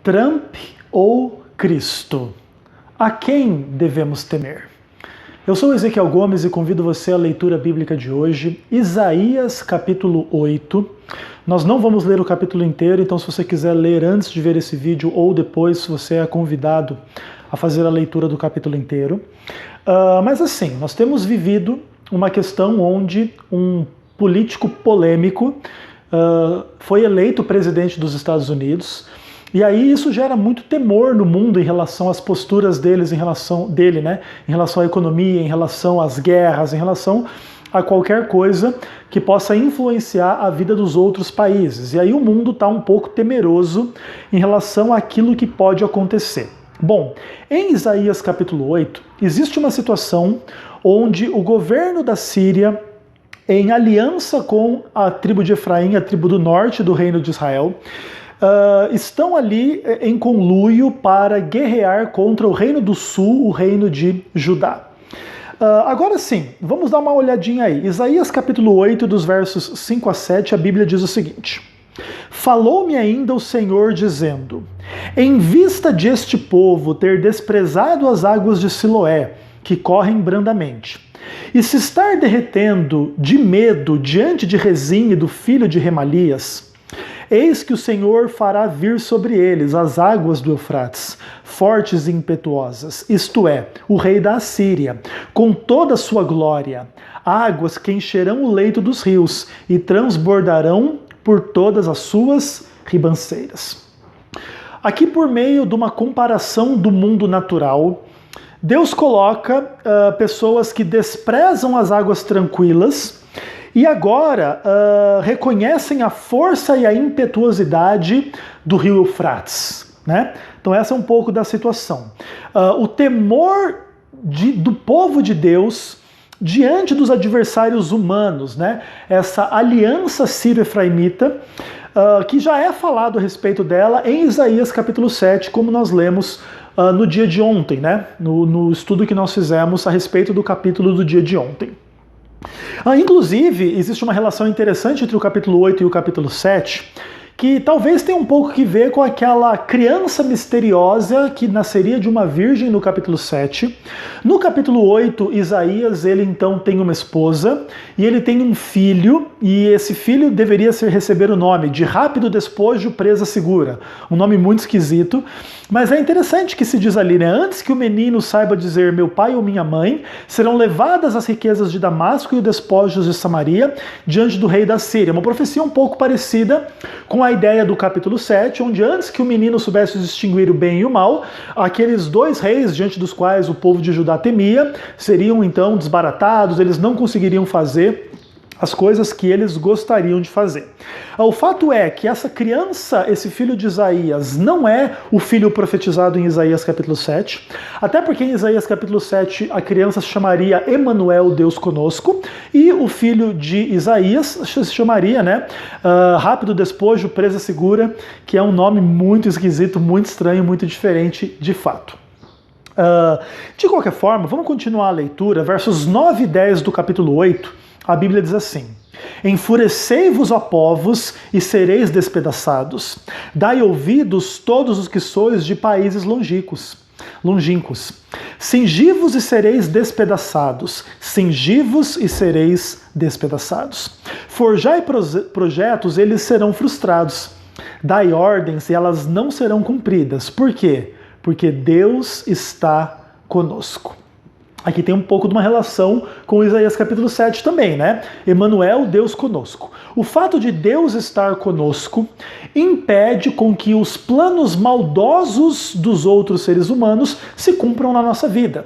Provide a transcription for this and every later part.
Trump ou Cristo? A quem devemos temer? Eu sou Ezequiel Gomes e convido você à leitura bíblica de hoje, Isaías capítulo 8. Nós não vamos ler o capítulo inteiro, então se você quiser ler antes de ver esse vídeo ou depois, você é convidado a fazer a leitura do capítulo inteiro. Mas assim, nós temos vivido uma questão onde um político polêmico foi eleito presidente dos Estados Unidos, e aí isso gera muito temor no mundo em relação às posturas deles, em relação à economia, em relação às guerras, em relação a qualquer coisa que possa influenciar a vida dos outros países. E aí o mundo está um pouco temeroso em relação àquilo que pode acontecer. Bom, em Isaías capítulo 8, existe uma situação onde o governo da Síria, em aliança com a tribo de Efraim, a tribo do norte do reino de Israel, estão ali em conluio para guerrear contra o reino do sul, o reino de Judá. Agora sim, vamos dar uma olhadinha aí. Isaías capítulo 8, dos versos 5 a 7, a Bíblia diz o seguinte: Falou-me ainda o Senhor dizendo: Em vista de este povo ter desprezado as águas de Siloé, que correm brandamente, e se estar derretendo de medo diante de Rezim e do filho de Remalias, eis que o Senhor fará vir sobre eles as águas do Eufrates, fortes e impetuosas, isto é, o rei da Assíria, com toda a sua glória, águas que encherão o leito dos rios e transbordarão por todas as suas ribanceiras. Aqui, por meio de uma comparação do mundo natural, Deus coloca pessoas que desprezam as águas tranquilas e agora reconhecem a força e a impetuosidade do rio Eufrates, né? Então essa é um pouco da situação. O temor do povo de Deus diante dos adversários humanos, né? Essa aliança sírio-efraimita, que já é falado a respeito dela em Isaías capítulo 7, como nós lemos no dia de ontem, né? No estudo que nós fizemos a respeito do capítulo do dia de ontem. Inclusive, existe uma relação interessante entre o capítulo 8 e o capítulo 7, que talvez tenha um pouco que ver com aquela criança misteriosa que nasceria de uma virgem no capítulo 7. No capítulo 8, Isaías, ele então tem uma esposa e ele tem um filho, e esse filho deveria receber o nome de Rápido Despojo, Presa Segura. Um nome muito esquisito, mas é interessante que se diz ali, né? Antes que o menino saiba dizer meu pai ou minha mãe, serão levadas as riquezas de Damasco e os despojos de Samaria diante do rei da Síria. Uma profecia um pouco parecida com a ideia do capítulo 7, onde antes que o menino soubesse distinguir o bem e o mal, aqueles dois reis diante dos quais o povo de Judá temia, seriam então desbaratados, eles não conseguiriam fazer as coisas que eles gostariam de fazer. O fato é que essa criança, esse filho de Isaías, não é o filho profetizado em Isaías capítulo 7, até porque em Isaías capítulo 7 a criança se chamaria Emanuel, Deus conosco, e o filho de Isaías se chamaria, né, Rápido Despojo, Presa Segura, que é um nome muito esquisito, muito estranho, muito diferente de fato. De qualquer forma, vamos continuar a leitura, versos 9 e 10 do capítulo 8, a Bíblia diz assim: Enfurecei-vos, ó povos, e sereis despedaçados. Dai ouvidos todos os que sois de países longínquos. Cingi-vos e sereis despedaçados. Cingi-vos e sereis despedaçados. Forjai projetos, eles serão frustrados. Dai ordens e elas não serão cumpridas. Por quê? Porque Deus está conosco. Aqui tem um pouco de uma relação com Isaías capítulo 7 também, né? Emanuel, Deus conosco. O fato de Deus estar conosco impede com que os planos maldosos dos outros seres humanos se cumpram na nossa vida.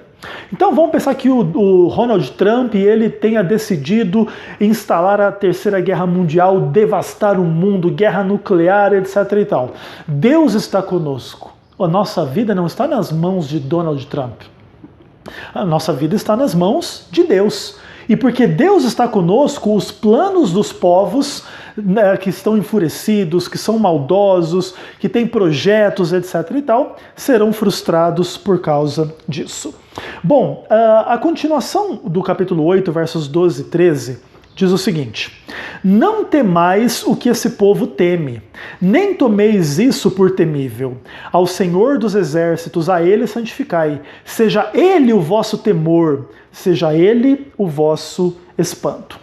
Então vamos pensar que o Donald Trump, ele tenha decidido instalar a Terceira Guerra Mundial, devastar o mundo, guerra nuclear, etc. e tal. Deus está conosco. A nossa vida não está nas mãos de Donald Trump. A nossa vida está nas mãos de Deus. E porque Deus está conosco, os planos dos povos, né, que estão enfurecidos, que são maldosos, que têm projetos, etc. e tal, serão frustrados por causa disso. Bom, a continuação do capítulo 8, versos 12 e 13, diz o seguinte: não temais o que esse povo teme, nem tomeis isso por temível. Ao Senhor dos exércitos, a ele santificai. Seja ele o vosso temor, seja ele o vosso espanto.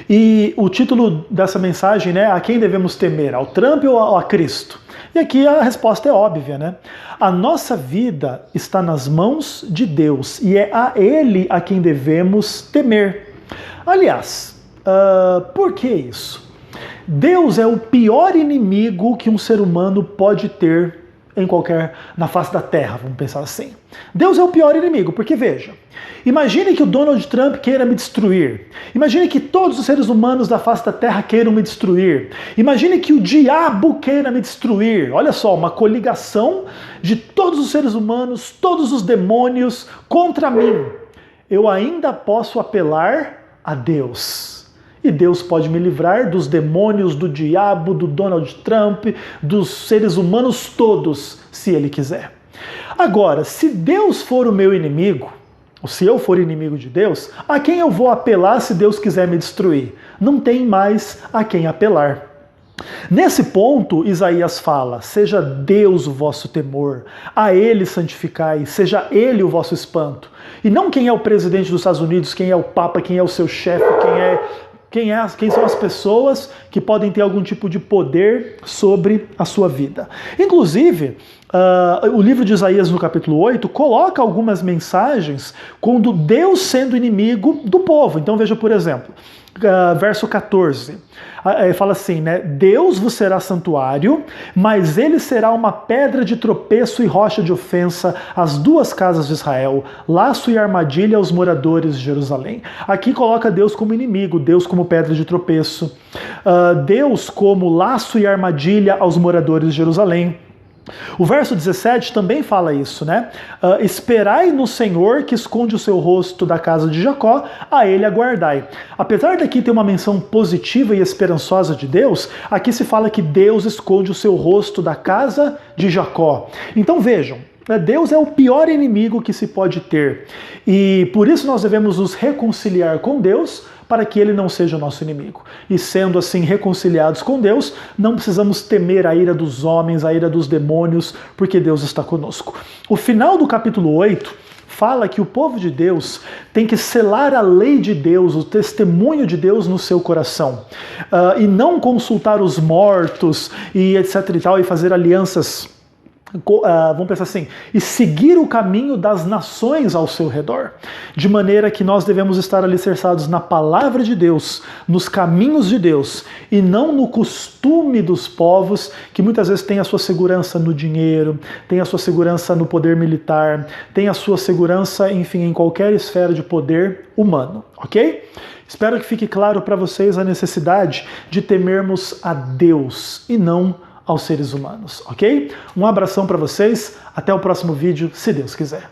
E o título dessa mensagem, né? A quem devemos temer? Ao Trump ou a Cristo? E aqui a resposta é óbvia, né? A nossa vida está nas mãos de Deus e é a Ele a quem devemos temer. Aliás, por que isso? Deus é o pior inimigo que um ser humano pode ter na face da Terra, vamos pensar assim. Deus é o pior inimigo, porque veja, imagine que o Donald Trump queira me destruir. Imagine que todos os seres humanos da face da Terra queiram me destruir. Imagine que o diabo queira me destruir. Olha só, uma coligação de todos os seres humanos, todos os demônios contra mim. Eu ainda posso apelar a Deus. E Deus pode me livrar dos demônios, do diabo, do Donald Trump, dos seres humanos todos, se Ele quiser. Agora, se Deus for o meu inimigo, ou se eu for inimigo de Deus, a quem eu vou apelar se Deus quiser me destruir? Não tem mais a quem apelar. Nesse ponto, Isaías fala: seja Deus o vosso temor, a Ele santificai, seja Ele o vosso espanto. E não quem é o presidente dos Estados Unidos, quem é o Papa, quem é o seu chefe, quem são as pessoas que podem ter algum tipo de poder sobre a sua vida. Inclusive, o livro de Isaías, no capítulo 8, coloca algumas mensagens quando Deus sendo inimigo do povo. Então veja, por exemplo, verso 14, fala assim, né? Deus vos será santuário, mas ele será uma pedra de tropeço e rocha de ofensa às duas casas de Israel, laço e armadilha aos moradores de Jerusalém. Aqui coloca Deus como inimigo, Deus como pedra de tropeço, Deus como laço e armadilha aos moradores de Jerusalém. O verso 17 também fala isso, né? Esperai no Senhor que esconde o seu rosto da casa de Jacó, a ele aguardai. Apesar daqui ter uma menção positiva e esperançosa de Deus, aqui se fala que Deus esconde o seu rosto da casa de Jacó. Então vejam, Deus é o pior inimigo que se pode ter. E por isso nós devemos nos reconciliar com Deus, para que ele não seja o nosso inimigo. E sendo assim reconciliados com Deus, não precisamos temer a ira dos homens, a ira dos demônios, porque Deus está conosco. O final do capítulo 8 fala que o povo de Deus tem que selar a lei de Deus, o testemunho de Deus no seu coração, e não consultar os mortos e etc e tal, e fazer alianças, vamos pensar assim, e seguir o caminho das nações ao seu redor, de maneira que nós devemos estar alicerçados na palavra de Deus, nos caminhos de Deus, e não no costume dos povos, que muitas vezes tem a sua segurança no dinheiro, tem a sua segurança no poder militar, tem a sua segurança, enfim, em qualquer esfera de poder humano, ok? Espero que fique claro para vocês a necessidade de temermos a Deus e não aos seres humanos, ok? Um abração para vocês, até o próximo vídeo, se Deus quiser.